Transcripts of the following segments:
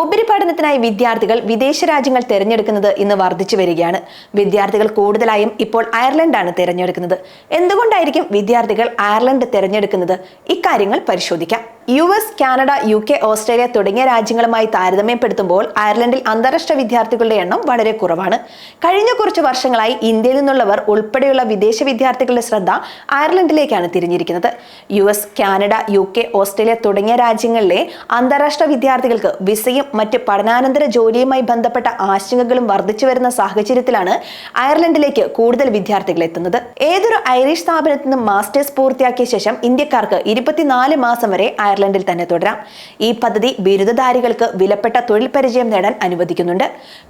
ഉപരിപഠനത്തിനായി വിദ്യാർത്ഥികൾ വിദേശ രാജ്യങ്ങൾ തിരഞ്ഞെടുക്കുന്നത് ഇന്ന് വർദ്ധിച്ചു വരികയാണ്. വിദ്യാർത്ഥികൾ കൂടുതലായും ഇപ്പോൾ അയർലൻഡാണ് തിരഞ്ഞെടുക്കുന്നത്. എന്തുകൊണ്ടായിരിക്കും വിദ്യാർത്ഥികൾ അയർലൻഡ് തിരഞ്ഞെടുക്കുന്നത്? ഇക്കാര്യങ്ങൾ പരിശോധിക്കാം. US, കാനഡ, UK, ഓസ്ട്രേലിയ തുടങ്ങിയ രാജ്യങ്ങളുമായി താരതമ്യപ്പെടുത്തുമ്പോൾ അയർലൻഡിൽ അന്താരാഷ്ട്ര വിദ്യാർത്ഥികളുടെ എണ്ണം വളരെ കുറവാണ്. കഴിഞ്ഞ കുറച്ച് വർഷങ്ങളായി ഇന്ത്യയിൽ നിന്നുള്ളവർ ഉൾപ്പെടെയുള്ള വിദേശ വിദ്യാർത്ഥികളുടെ ശ്രദ്ധ അയർലൻഡിലേക്കാണ് തിരിഞ്ഞിരിക്കുന്നത്. US, കാനഡ, UK, ഓസ്ട്രേലിയ തുടങ്ങിയ രാജ്യങ്ങളിലെ അന്താരാഷ്ട്ര വിദ്യാർത്ഥികൾക്ക് വിസയും മറ്റ് പഠനാനന്തര ജോലിയുമായി ബന്ധപ്പെട്ട ആശങ്കകളും വർദ്ധിച്ചു വരുന്ന സാഹചര്യത്തിലാണ് അയർലൻഡിലേക്ക് കൂടുതൽ വിദ്യാർത്ഥികൾ എത്തുന്നത്. ഏതൊരു ഐറിഷ് സ്ഥാപനത്തിൽ നിന്നും മാസ്റ്റേഴ്സ് പൂർത്തിയാക്കിയ ശേഷം ഇന്ത്യക്കാർക്ക് 24 മാസം വരെ അയർലൻഡിൽ തന്നെ തുടരാം. ഈ പദ്ധതി ബിരുദധാരികൾക്ക് വിലപ്പെട്ട തൊഴിൽ പരിചയം നേടാൻ അനുവദിക്കുന്നുണ്ട്.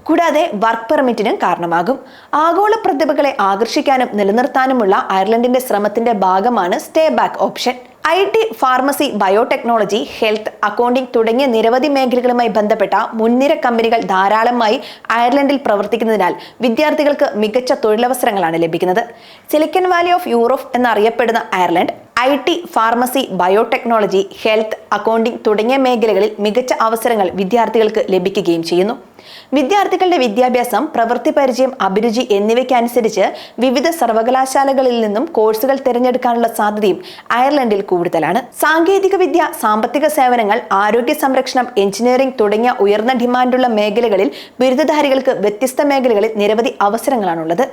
കൂടാതെ വർക്ക് പെർമിറ്റിനും കാരണമാകും. ആഗോള പ്രതിഭകളെ ആകർഷിക്കാനും നിലനിർത്താനുമുള്ള അയർലൻഡിന്റെ ശ്രമത്തിന്റെ ഭാഗമാണ് stay back option. IT, pharmacy, biotechnology, health, accounting തുടങ്ങിയ നിരവധി മേഖലകളുമായി ബന്ധപ്പെട്ട മുൻനിര കമ്പനികൾ ധാരാളമായി അയർലൻഡിൽ പ്രവർത്തിക്കുന്നതിനാൽ വിദ്യാർത്ഥികൾക്ക് മികച്ച തൊഴിലവസരങ്ങളാണ് ലഭിക്കുന്നത്. സിലിക്കൺ വാലി ഓഫ് യൂറോപ്പ് എന്നറിയപ്പെടുന്ന Ireland IT, pharmacy, biotechnology, health, accounting തുടങ്ങിയ മേഖലകളിൽ മികച്ച അവസരങ്ങൾ വിദ്യാർത്ഥികൾക്ക് ലഭിക്കുകയും ചെയ്യുന്നു. വിദ്യാർത്ഥികളുടെ വിദ്യാഭ്യാസം, പ്രവൃത്തി പരിചയം, അഭിരുചി എന്നിവയ്ക്കനുസരിച്ച് വിവിധ സർവകലാശാലകളിൽ നിന്നും കോഴ്സുകൾ തിരഞ്ഞെടുക്കാനുള്ള സാധ്യതയും അയർലൻഡിൽ കൂടുതലാണ്. സാങ്കേതിക വിദ്യ, സാമ്പത്തിക സേവനങ്ങൾ, ആരോഗ്യ സംരക്ഷണം, എഞ്ചിനീയറിംഗ് തുടങ്ങിയ ഉയർന്ന ഡിമാൻഡുള്ള മേഖലകളിൽ ബിരുദധാരികൾക്ക് വ്യത്യസ്ത മേഖലകളിൽ നിരവധി അവസരങ്ങളാണുള്ളത്.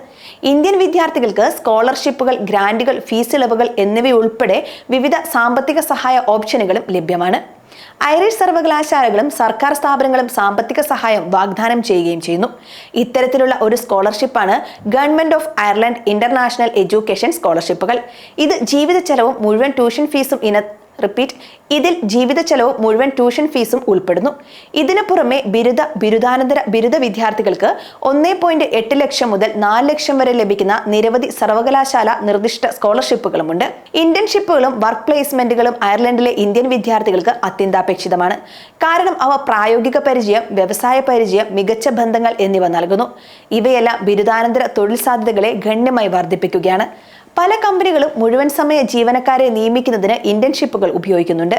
ഇന്ത്യൻ വിദ്യാർത്ഥികൾക്ക് സ്കോളർഷിപ്പുകൾ, ഗ്രാന്റുകൾ, ഫീസ് ഇളവുകൾ എന്നിവയുൾപ്പെടെ വിവിധ സാമ്പത്തിക സഹായ ഓപ്ഷനുകളും ലഭ്യമാണ്. ഐറിഷ് സർവകലാശാലകളും സർക്കാർ സ്ഥാപനങ്ങളും സാമ്പത്തിക സഹായം വാഗ്ദാനം ചെയ്യുകയും ചെയ്യുന്നു. ഇത്തരത്തിലുള്ള ഒരു സ്കോളർഷിപ്പാണ് government of Ireland international education സ്കോളർഷിപ്പുകൾ. ഇത് ജീവിത ചെലവും മുഴുവൻ ട്യൂഷൻ ഫീസും ഇതിൽ ജീവിത ചെലവും മുഴുവൻ ട്യൂഷൻ ഫീസും ഉൾപ്പെടുന്നു. ഇതിനു പുറമെ ബിരുദാനന്തര ബിരുദ വിദ്യാർത്ഥികൾക്ക് 1.8 ലക്ഷം മുതൽ 4 ലക്ഷം വരെ ലഭിക്കുന്ന നിരവധി സർവകലാശാല നിർദ്ദിഷ്ട സ്കോളർഷിപ്പുകളുമുണ്ട്. ഇന്റേൺഷിപ്പുകളും വർക്ക് പ്ലേസ്മെന്റുകളും അയർലൻഡിലെ ഇന്ത്യൻ വിദ്യാർത്ഥികൾക്ക് അത്യന്താപേക്ഷിതമാണ്. കാരണം അവ പ്രായോഗിക പരിചയം, വ്യവസായ പരിചയം, മികച്ച ബന്ധങ്ങൾ എന്നിവ നൽകുന്നു. ഇവയെല്ലാം ബിരുദാനന്തര തൊഴിൽ സാധ്യതകളെ ഗണ്യമായി വർദ്ധിപ്പിക്കുകയാണ്. പല കമ്പനികളും മുഴുവൻ സമയ ജീവനക്കാരെ നിയമിക്കുന്നതിന് ഇന്റേൺഷിപ്പുകൾ ഉപയോഗിക്കുന്നുണ്ട്.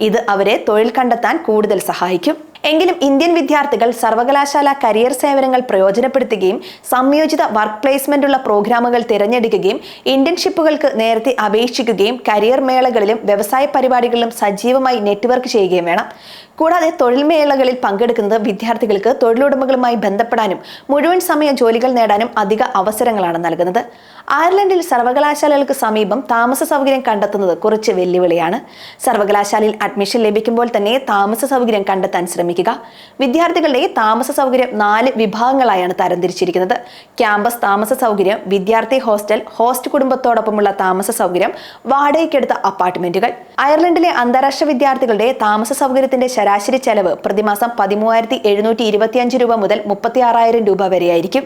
ഇത് അവരെ തൊഴിൽ കണ്ടെത്താൻ കൂടുതൽ സഹായിക്കും. എങ്കിലും ഇന്ത്യൻ വിദ്യാർത്ഥികൾ സർവകലാശാല കരിയർ സേവനങ്ങൾ പ്രയോജനപ്പെടുത്തുകയും സംയോജിത വർക്ക് പ്ലേസ്മെന്റുള്ള പ്രോഗ്രാമുകൾ തിരഞ്ഞെടുക്കുകയും ഇന്റേൺഷിപ്പുകൾക്ക് നേരത്തെ അപേക്ഷിക്കുകയും കരിയർ മേളകളിലും വ്യവസായ പരിപാടികളിലും സജീവമായി നെറ്റ്വർക്ക് ചെയ്യുകയും വേണം. കൂടാതെ തൊഴിൽ മേളകളിൽ പങ്കെടുക്കുന്നത് വിദ്യാർത്ഥികൾക്ക് തൊഴിലുടമകളുമായി ബന്ധപ്പെടാനും മുഴുവൻ സമയ ജോലികൾ നേടാനും അധിക അവസരങ്ങളാണ് നൽകുന്നത്. അയർലൻഡിൽ സർവകലാശാലകൾക്ക് സമീപം താമസ സൗകര്യം കണ്ടെത്തുന്നത് കുറച്ച് വെല്ലുവിളിയാണ്. സർവകലാശാലയിൽ അഡ്മിഷൻ ലഭിക്കുമ്പോൾ തന്നെ താമസ സൗകര്യം കണ്ടെത്താൻ ശ്രമിക്കുക. വിദ്യാർത്ഥികളുടെ താമസ സൗകര്യം 4 വിഭാഗങ്ങളായാണ് തരംതിരിച്ചിരിക്കുന്നത്. ക്യാമ്പസ് താമസ സൗകര്യം, വിദ്യാർത്ഥി ഹോസ്റ്റൽ, ഹോസ്റ്റ് കുടുംബത്തോടൊപ്പമുള്ള താമസ സൗകര്യം, വാടകയ്ക്കെടുത്ത അപ്പാർട്ട്മെന്റുകൾ. അയർലൻഡിലെ അന്താരാഷ്ട്ര വിദ്യാർത്ഥികളുടെ താമസ സൗകര്യത്തിന്റെ ശരാശരി ചെലവ് പ്രതിമാസം 13,725 രൂപ മുതൽ 36,000 രൂപ വരെയായിരിക്കും.